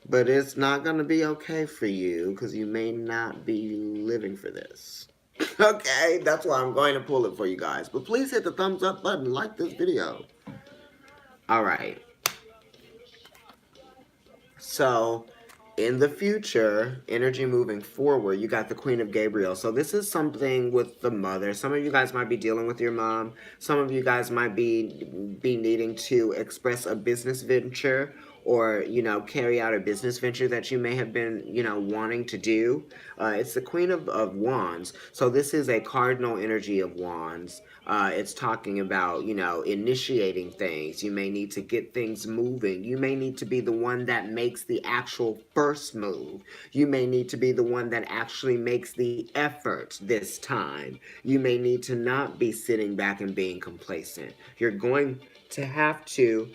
but it's not going to be okay for you because you may not be living for this. Okay, that's why I'm going to pull it for you guys. But please hit the thumbs up button, like this video. All right. So, in the future, energy moving forward, you got the Queen of Gabriel. So this is something with the mother. Some of you guys might be dealing with your mom. Some of you guys might be needing to express a business venture or, carry out a business venture that you may have been, wanting to do. It's the Queen of Wands. So this is a cardinal energy of Wands. It's talking about, initiating things. You may need to get things moving. You may need to be the one that makes the actual first move. You may need to be the one that actually makes the effort this time. You may need to not be sitting back and being complacent. You're going to have to,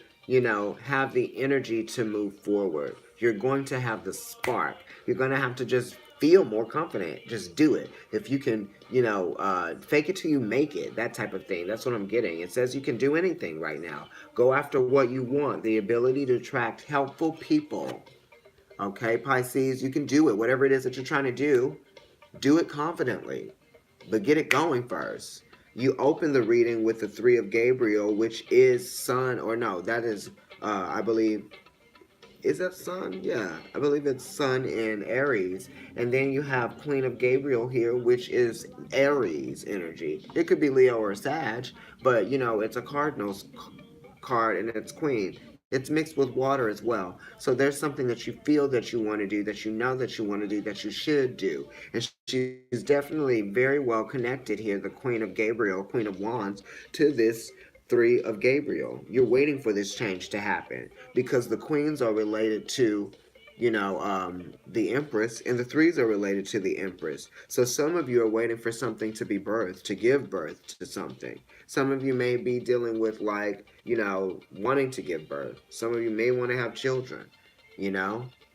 have the energy to move forward. You're going to have the spark. You're going to have to just feel more confident. Just do it. If you can, fake it till you make it, that type of thing. That's what I'm getting. It says you can do anything right now. Go after what you want. The ability to attract helpful people. Okay, Pisces, you can do it. Whatever it is that you're trying to do it confidently. But get it going first. You open the reading with the 3 of Gabriel, which is Sun, or no, that is, I believe, is that Sun? Yeah, I believe it's Sun in Aries. And then you have Queen of Gabriel here, which is Aries energy. It could be Leo or Sag, but, it's a Cardinals card and it's Queen. It's mixed with water as well. So there's something that you feel that you want to do, that you know that you want to do, that you should do. And she's definitely very well connected here, the Queen of Gabriel, Queen of Wands, to this 3 of Gabriel. You're waiting for this change to happen because the queens are related to, the Empress, and the 3s are related to the Empress. So some of you are waiting for something to be birthed, to give birth to something. Some of you may be dealing with, wanting to give birth. Some of you may want to have children,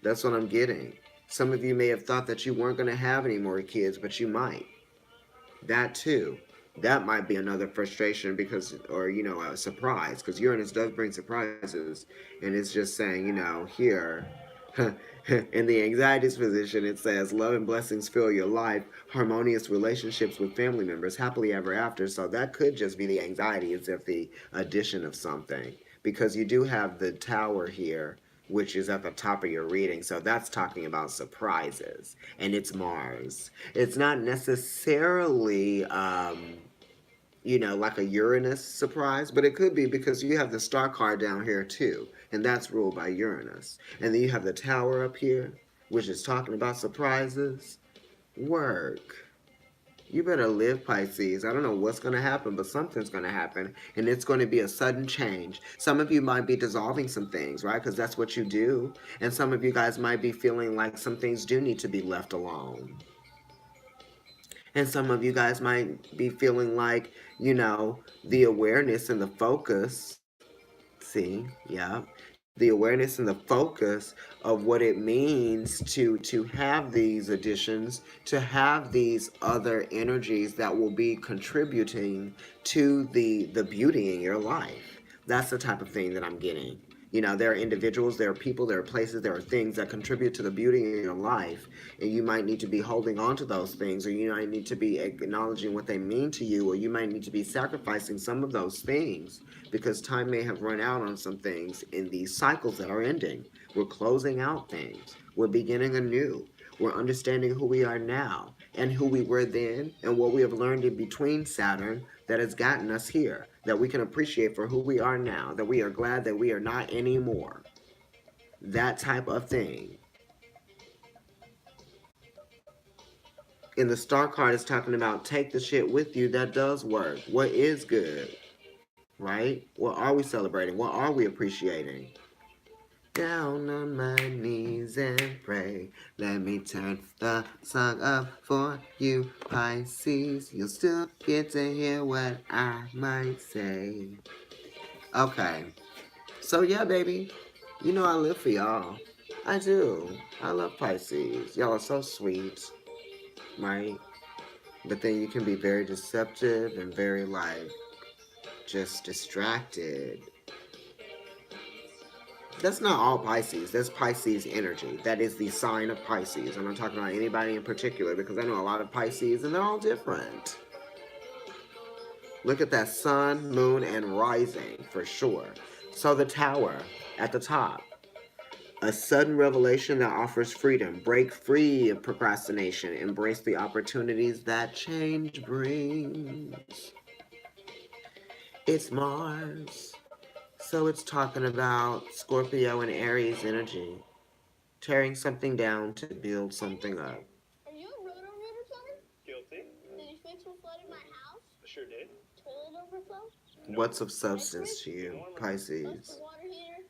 That's what I'm getting. Some of you may have thought that you weren't going to have any more kids, but you might. That too. That might be another frustration because, or, a surprise, because Uranus does bring surprises. And it's just saying, here, in the anxieties position, it says, love and blessings fill your life, harmonious relationships with family members, happily ever after. So that could just be the anxiety, as if the addition of something. Because you do have the tower here, which is at the top of your reading. So that's talking about surprises. And it's Mars. It's not necessarily like a Uranus surprise, but it could be because you have the star card down here too, and that's ruled by Uranus. And then you have the tower up here, which is talking about surprises. Work. You better live, Pisces. I don't know what's going to happen, but something's going to happen, and it's going to be a sudden change. Some of you might be dissolving some things, right? Because that's what you do. And some of you guys might be feeling like some things do need to be left alone. And some of you guys might be feeling like, the awareness and the focus. See, yeah. The awareness and the focus of what it means to have these additions, to have these other energies that will be contributing to the beauty in your life. That's the type of thing that I'm getting. There are individuals, there are people, there are places, there are things that contribute to the beauty in your life, and you might need to be holding on to those things, or you might need to be acknowledging what they mean to you, or you might need to be sacrificing some of those things because time may have run out on some things in these cycles that are ending. We're closing out things. We're beginning anew. We're understanding who we are now and who we were then and what we have learned in between Saturn that has gotten us here, that we can appreciate for who we are now, that we are glad that we are not anymore. That type of thing. And the star card is talking about take the shit with you that does work. What is good, right? What are we celebrating? What are we appreciating? Down on my knees and pray. Let me turn the song up for you, Pisces. You'll still get to hear what I might say. Okay. So, yeah, baby. I live for y'all. I do. I love Pisces. Y'all are so sweet, right? But then you can be very deceptive and very, just distracted. That's not all Pisces. That's Pisces energy. That is the sign of Pisces. I'm not talking about anybody in particular because I know a lot of Pisces and they're all different. Look at that sun, moon, and rising for sure. So the tower at the top. A sudden revelation that offers freedom. Break free of procrastination. Embrace the opportunities that change brings. It's Mars. So it's talking about Scorpio and Aries energy. Tearing something down to build something up. Are you a roto rooter, Sonny? Guilty. Did you fix what flooded my house? Sure did. Toilet overflow? What's of substance to you, Pisces? Water heater?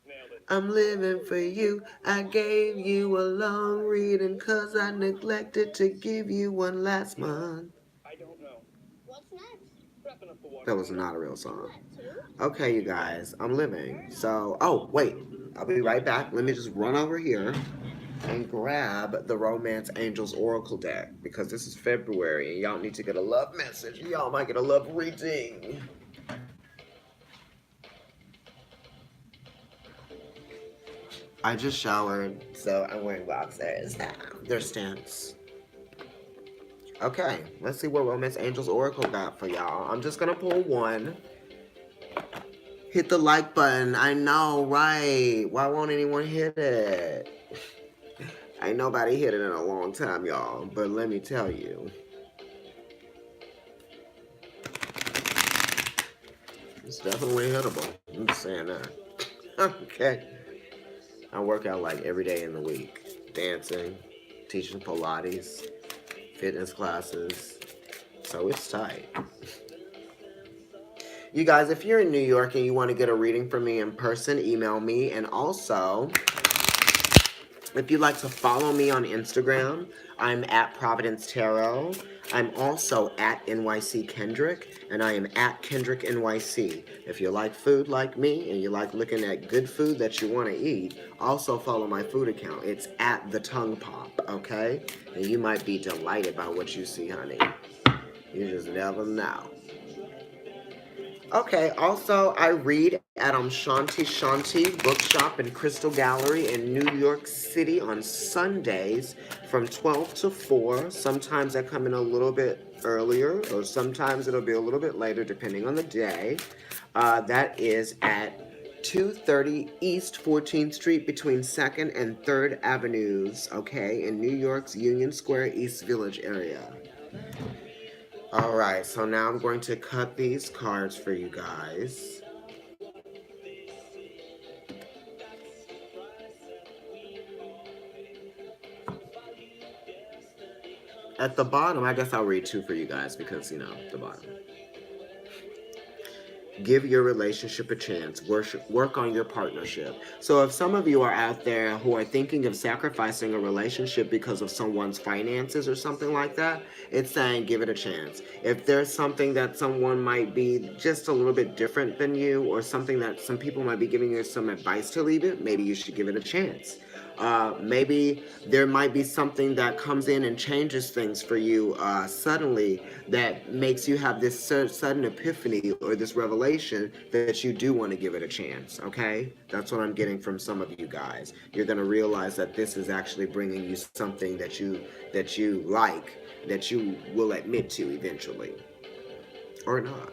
Nailed it. I'm living for you. I gave you a long reading cause I neglected to give you one last month. I don't know. What's next? Wrapping up the water. That was not a real song. Okay, you guys, I'm living. So, oh, wait. I'll be right back. Let me just run over here and grab the Romance Angels Oracle deck because this is February and y'all need to get a love message. Y'all might get a love reading. I just showered, so I'm wearing boxers. They're stance. Okay, let's see what Romance Angels Oracle got for y'all. I'm just gonna pull one. Hit the like button. I know, right? Why won't anyone hit it? Ain't nobody hit it in a long time, y'all. But let me tell you. It's definitely hittable. I'm just saying that. Okay. I work out like every day in the week. Dancing, teaching Pilates, fitness classes. So it's tight. You guys, if you're in New York and you want to get a reading from me in person, email me. And also, if you'd like to follow me on Instagram, I'm at Providence Tarot. I'm also at NYC Kendrick, and I am at Kendrick NYC. If you like food like me and you like looking at good food that you want to eat, also follow my food account. It's at The Tongue Pop, okay? And you might be delighted by what you see, honey. You just never know. Okay, also, I read at Shanti Bookshop and Crystal Gallery in New York City on Sundays from 12 to 4. Sometimes I come in a little bit earlier, or sometimes it'll be a little bit later, depending on the day. That is at 230 East 14th Street between 2nd and 3rd Avenues, okay, in New York's Union Square East Village area. Alright, so now I'm going to cut these cards for you guys. At the bottom, I guess I'll read two for you guys because, the bottom. Give your relationship a chance. Work on your partnership. So if some of you are out there who are thinking of sacrificing a relationship because of someone's finances or something like that, it's saying give it a chance. If there's something that someone might be just a little bit different than you, or something that some people might be giving you some advice to leave it, maybe you should give it a chance. Maybe there might be something that comes in and changes things for you suddenly, that makes you have this sudden epiphany or this revelation that you do want to give it a chance, okay? That's what I'm getting from some of you guys. You're going to realize that this is actually bringing you something that you like, that you will admit to eventually. Or not.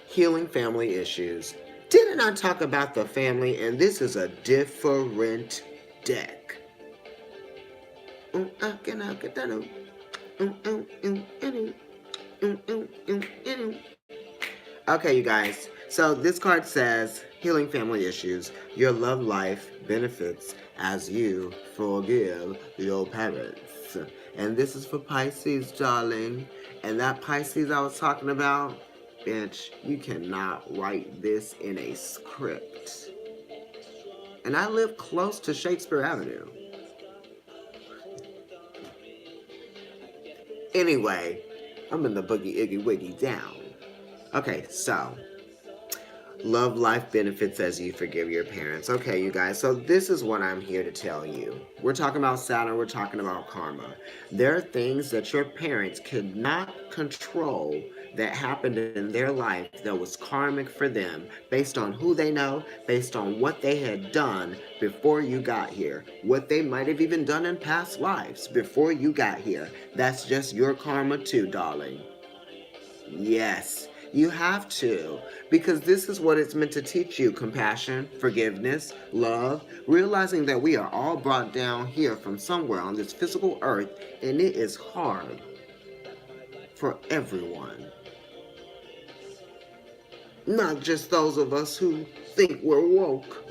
Healing family issues. Didn't I talk about the family? And this is a different deck. Okay, you guys. So this card says healing family issues. Your love life benefits as you forgive your parents. And this is for Pisces, darling. And that Pisces I was talking about, bitch, you cannot write this in a script. And I live close to Shakespeare Avenue. Anyway, I'm in the boogie iggy wiggy down. Okay, so love life benefits as you forgive your parents. Okay, you guys, so this is what I'm here to tell you. We're talking about Saturn, we're talking about karma. There are things that your parents could not control that happened in their life that was karmic for them, based on who they know, based on what they had done before you got here, what they might have even done in past lives before you got here. That's just your karma too, darling. Yes, you have to, because this is what it's meant to teach you: compassion, forgiveness, love, realizing that we are all brought down here from somewhere on this physical earth, and it is hard for everyone. Not just those of us who think we're woke.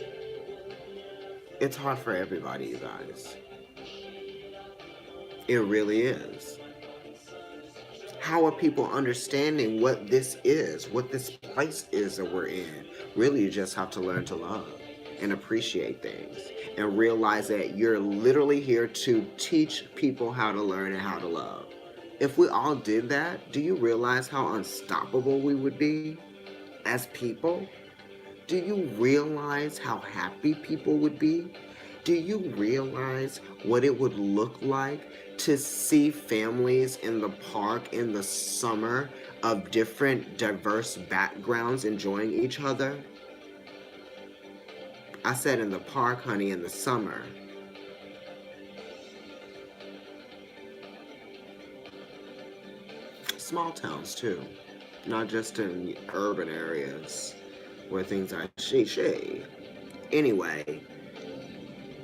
It's hard for everybody, you guys. It really is. How are people understanding what this is, what this place is that we're in? Really, you just have to learn to love and appreciate things and realize that you're literally here to teach people how to learn and how to love. If we all did that, do you realize how unstoppable we would be as people? Do you realize how happy people would be? Do you realize what it would look like to see families in the park in the summer of different diverse backgrounds enjoying each other? I said in the park, honey, in the summer. Small towns too, not just in urban areas where things are she. Anyway,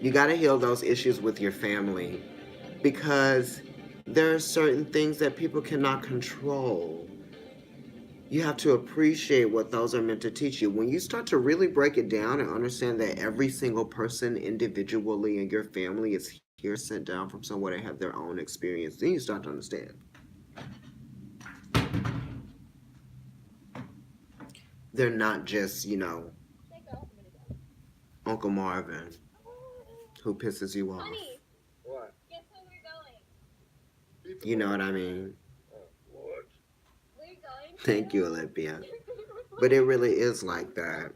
you got to heal those issues with your family, because there are certain things that people cannot control. You have to appreciate what those are meant to teach you. When you start to really break it down and understand that every single person individually in your family is here sent down from somewhere to have their own experience, then you start to understand. They're not just, Uncle Marvin who pisses you off. Honey, What? guess where we're going? You know what I mean? What? We're going. Thank you, Olympia. But it really is like that.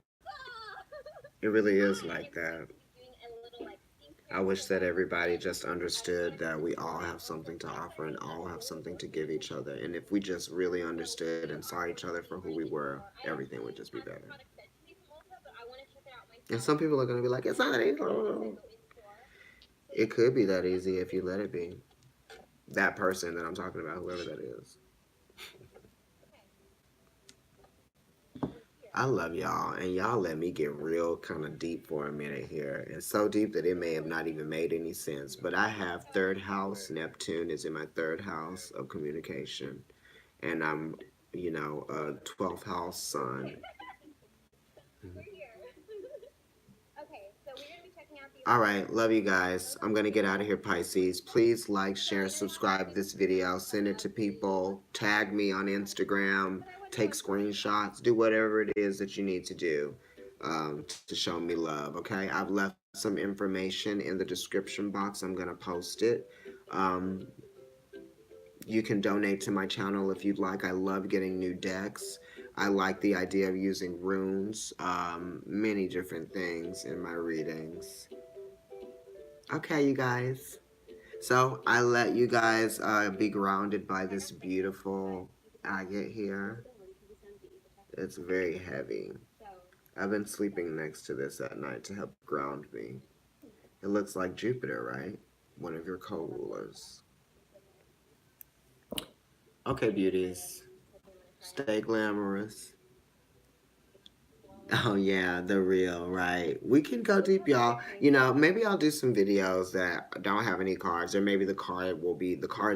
It really is like that. Doing a little like sync I wish that everybody just understood that we all have something to offer and all have something to give each other. And if we just really understood and saw each other for who we were, everything would just be better. And some people are going to be like, it's not easy. It could be that easy if you let it be. That person that I'm talking about, whoever that is. I love y'all, and y'all let me get real kind of deep for a minute here. And so deep that it may have not even made any sense. But I have third house. Neptune is in my third house of communication. And I'm, a 12th house sun. All right, love you guys. I'm gonna get out of here, Pisces. Please like, share, subscribe this video, send it to people, tag me on Instagram, take screenshots, do whatever it is that you need to do to show me love. Okay, I've left some information in the description box. I'm gonna post it. Um, you can donate to my channel if you'd like. I love getting new decks. I like the idea of using runes, many different things in my readings. Okay, you guys. So I let you guys be grounded by this beautiful agate here. It's very heavy. I've been sleeping next to this at night to help ground me. It looks like Jupiter, right? One of your co-rulers. Okay, beauties. Stay glamorous. Oh yeah, the real, right. We can go deep, y'all. Maybe I'll do some videos that don't have any cards, or maybe the cards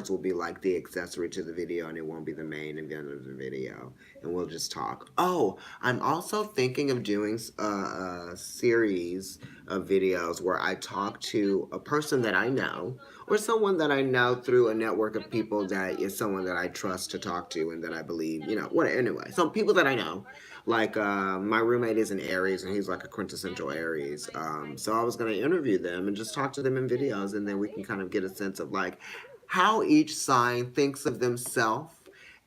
will be like the accessory to the video and it won't be the main event of the video. And we'll just talk. Oh, I'm also thinking of doing a series of videos where I talk to a person that I know or someone that I know through a network of people that is someone that I trust to talk to and that I believe, what anyway. Some people that I know like my roommate is an Aries and he's like a quintessential Aries. So I was gonna interview them and just talk to them in videos, and then we can kind of get a sense of like how each sign thinks of themselves.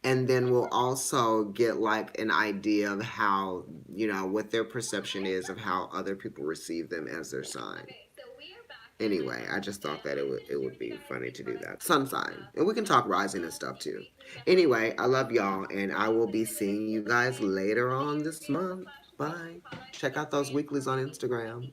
And then we'll also get like an idea of how, what their perception is of how other people receive them as their sign. Anyway, I just thought that it would be funny to do that. Sun sign. And we can talk rising and stuff too. Anyway, I love y'all, and I will be seeing you guys later on this month. Bye. Check out those weeklies on Instagram.